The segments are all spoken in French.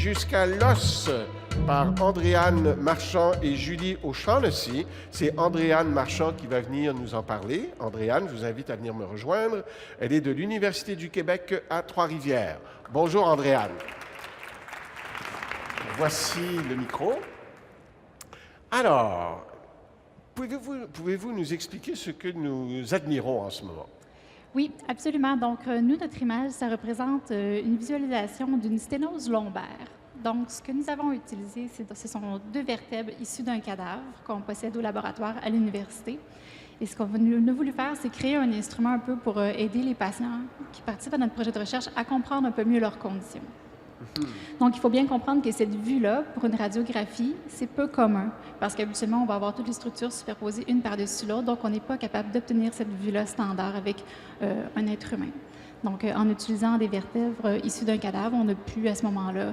jusqu'à l'os par Andréane Marchand et Julie O'Shaughnessy. C'est Andréane Marchand qui va venir nous en parler. Andréane, je vous invite à venir me rejoindre. Elle est de l'Université du Québec à Trois-Rivières. Bonjour Andréane. Voici le micro. Alors, pouvez-vous nous expliquer ce que nous admirons en ce moment? Oui, absolument. Donc, nous, notre image, ça représente une visualisation d'une sténose lombaire. Donc, ce que nous avons utilisé, ce sont deux vertèbres issues d'un cadavre qu'on possède au laboratoire à l'université. Et ce qu'on a voulu faire, c'est créer un instrument un peu pour aider les patients qui participent à notre projet de recherche à comprendre un peu mieux leurs conditions. Donc, il faut bien comprendre que cette vue-là, pour une radiographie, c'est peu commun, parce qu'habituellement, on va avoir toutes les structures superposées une par-dessus l'autre, donc on n'est pas capable d'obtenir cette vue-là standard avec un être humain. Donc, en utilisant des vertèbres issues d'un cadavre, on a pu, à ce moment-là,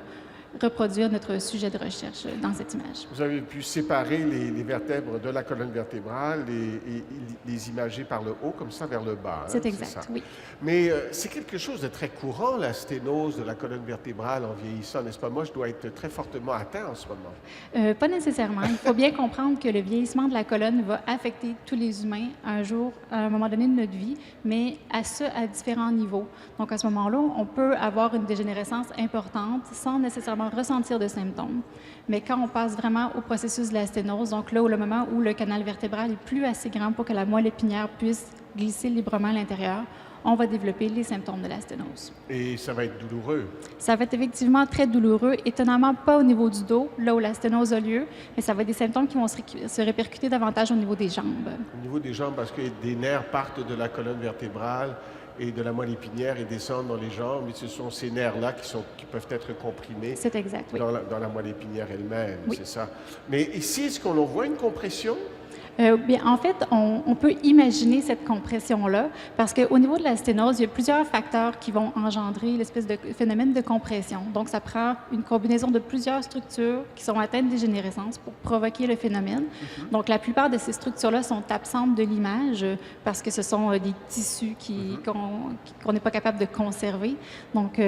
reproduire notre sujet de recherche dans cette image. Vous avez pu séparer les vertèbres de la colonne vertébrale et les imager par le haut, comme ça, vers le bas. C'est exact, oui. Mais c'est quelque chose de très courant, la sténose de la colonne vertébrale en vieillissant, n'est-ce pas? Moi, je dois être très fortement atteint en ce moment. Pas nécessairement. Il faut bien comprendre que le vieillissement de la colonne va affecter tous les humains un jour, à un moment donné de notre vie, mais à différents niveaux. Donc, à ce moment-là, on peut avoir une dégénérescence importante sans nécessairement ressentir de symptômes. Mais quand on passe vraiment au processus de la sténose, donc là, le moment où le canal vertébral est plus assez grand pour que la moelle épinière puisse glisser librement à l'intérieur, on va développer les symptômes de la sténose. Et ça va être douloureux? Ça va être effectivement très douloureux, étonnamment pas au niveau du dos, là où la sténose a lieu, mais ça va être des symptômes qui vont se répercuter davantage au niveau des jambes. Au niveau des jambes, parce que des nerfs partent de la colonne vertébrale et de la moelle épinière et descendent dans les jambes, mais ce sont ces nerfs-là qui peuvent être comprimés. C'est exact, oui. Dans la moelle épinière elle-même, oui. C'est ça. Mais ici, est-ce qu'on voit une compression? Bien, en fait, on peut imaginer cette compression-là parce qu'au niveau de la sténose, il y a plusieurs facteurs qui vont engendrer l'espèce de phénomène de compression. Donc, ça prend une combinaison de plusieurs structures qui sont atteintes de dégénérescence pour provoquer le phénomène. Donc, la plupart de ces structures-là sont absentes de l'image parce que ce sont des tissus qu'on n'est pas capable de conserver. Donc,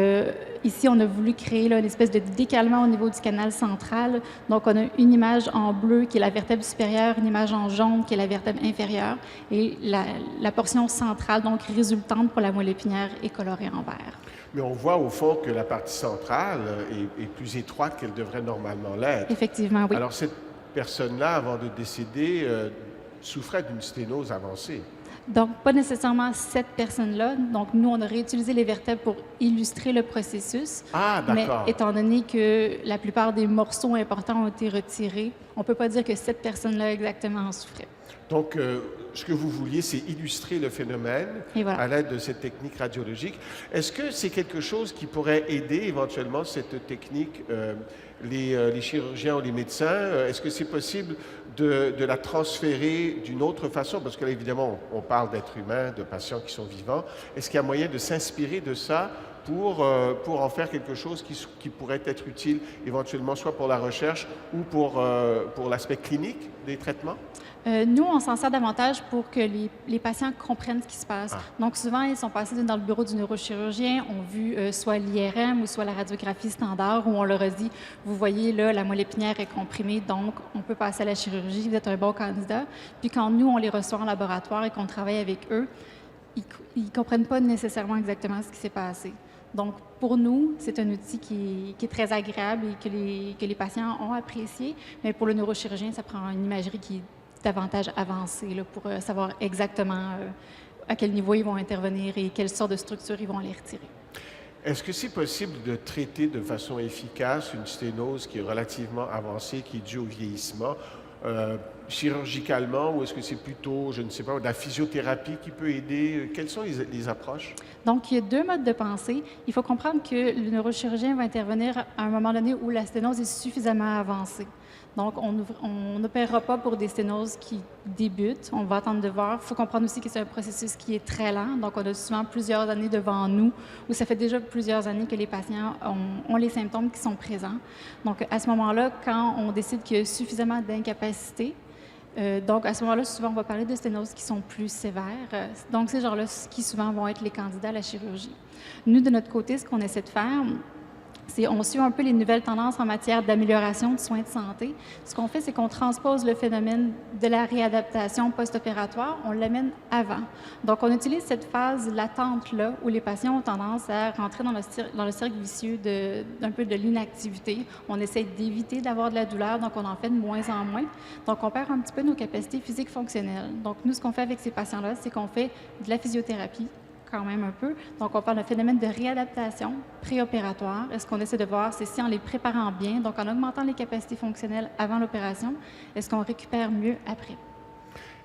ici, on a voulu créer là, une espèce de décalement au niveau du canal central. Donc, on a une image en bleu qui est la vertèbre supérieure, une image en jaune qui est la vertèbre inférieure et la portion centrale, donc résultante pour la moelle épinière, est colorée en vert. Mais on voit au fond que la partie centrale est plus étroite qu'elle devrait normalement l'être. Effectivement, oui. Alors cette personne-là, avant de décéder, souffrait d'une sténose avancée. Donc, pas nécessairement cette personne-là. Donc, nous, on a réutilisé les vertèbres pour illustrer le processus. Ah, d'accord. Mais étant donné que la plupart des morceaux importants ont été retirés, on ne peut pas dire que cette personne-là exactement en souffrait. Donc, ce que vous vouliez, c'est illustrer le phénomène voilà. à l'aide de cette technique radiologique. Est-ce que c'est quelque chose qui pourrait aider éventuellement cette technique, les chirurgiens ou les médecins? Est-ce que c'est possible de la transférer d'une autre façon? Parce que là, évidemment, on parle d'êtres humains, de patients qui sont vivants. Est-ce qu'il y a moyen de s'inspirer de ça pour en faire quelque chose qui pourrait être utile éventuellement soit pour la recherche ou pour l'aspect clinique des traitements? Nous, on s'en sert davantage pour que les patients comprennent ce qui se passe. Donc, souvent, ils sont passés dans le bureau du neurochirurgien, ont vu soit l'IRM ou soit la radiographie standard où on leur a dit, vous voyez, là, la moelle épinière est comprimée, donc on peut passer à la chirurgie, vous êtes un bon candidat. Puis quand nous, on les reçoit en laboratoire et qu'on travaille avec eux, ils ne comprennent pas nécessairement exactement ce qui s'est passé. Donc, pour nous, c'est un outil qui est très agréable et que les patients ont apprécié, mais pour le neurochirurgien, ça prend une imagerie qui est davantage avancée là, pour savoir exactement à quel niveau ils vont intervenir et quelle sorte de structure ils vont aller retirer. Est-ce que c'est possible de traiter de façon efficace une sténose qui est relativement avancée, qui est due au vieillissement, chirurgicalement, ou est-ce que c'est plutôt, je ne sais pas, de la physiothérapie qui peut aider? Quelles sont les approches? Donc, il y a deux modes de pensée. Il faut comprendre que le neurochirurgien va intervenir à un moment donné où la sténose est suffisamment avancée. Donc, on n'opérera pas pour des sténoses qui débutent. On va attendre de voir. Il faut comprendre aussi que c'est un processus qui est très lent. Donc, on a souvent plusieurs années devant nous où ça fait déjà plusieurs années que les patients ont les symptômes qui sont présents. Donc, à ce moment-là, quand on décide qu'il y a suffisamment d'incapacité, donc, à ce moment-là, souvent, on va parler de sténoses qui sont plus sévères. Donc, ces gens-là qui souvent vont être les candidats à la chirurgie. Nous, de notre côté, ce qu'on essaie de faire, On suit un peu les nouvelles tendances en matière d'amélioration de soins de santé. Ce qu'on fait, c'est qu'on transpose le phénomène de la réadaptation post-opératoire, on l'amène avant. Donc, on utilise cette phase latente-là où les patients ont tendance à rentrer dans le cercle vicieux d'un peu de l'inactivité. On essaie d'éviter d'avoir de la douleur, donc on en fait de moins en moins. Donc, on perd un petit peu nos capacités physiques fonctionnelles. Donc, nous, ce qu'on fait avec ces patients-là, c'est qu'on fait de la physiothérapie, quand même un peu. Donc, on parle d'un phénomène de réadaptation préopératoire. Et ce qu'on essaie de voir, c'est si en les préparant bien, donc en augmentant les capacités fonctionnelles avant l'opération, est-ce qu'on récupère mieux après?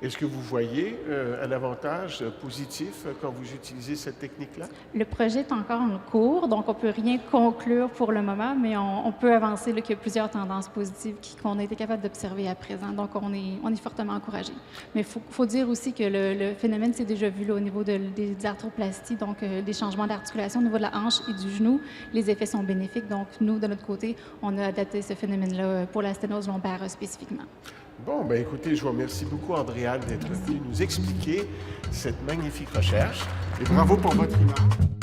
Est-ce que vous voyez un avantage positif quand vous utilisez cette technique-là? Le projet est encore en cours, donc on ne peut rien conclure pour le moment, mais on peut avancer qu'il y a plusieurs tendances positives qu'on a été capable d'observer à présent. Donc, on est fortement encouragé. Mais il faut dire aussi que le phénomène s'est déjà vu là, au niveau des arthroplasties, donc des changements d'articulation au niveau de la hanche et du genou. Les effets sont bénéfiques. Donc, nous, de notre côté, on a adapté ce phénomène-là pour la sténose lombaire spécifiquement. Bon, ben écoutez, je vous remercie beaucoup, Andréane, d'être venue nous expliquer cette magnifique recherche et bravo pour votre image.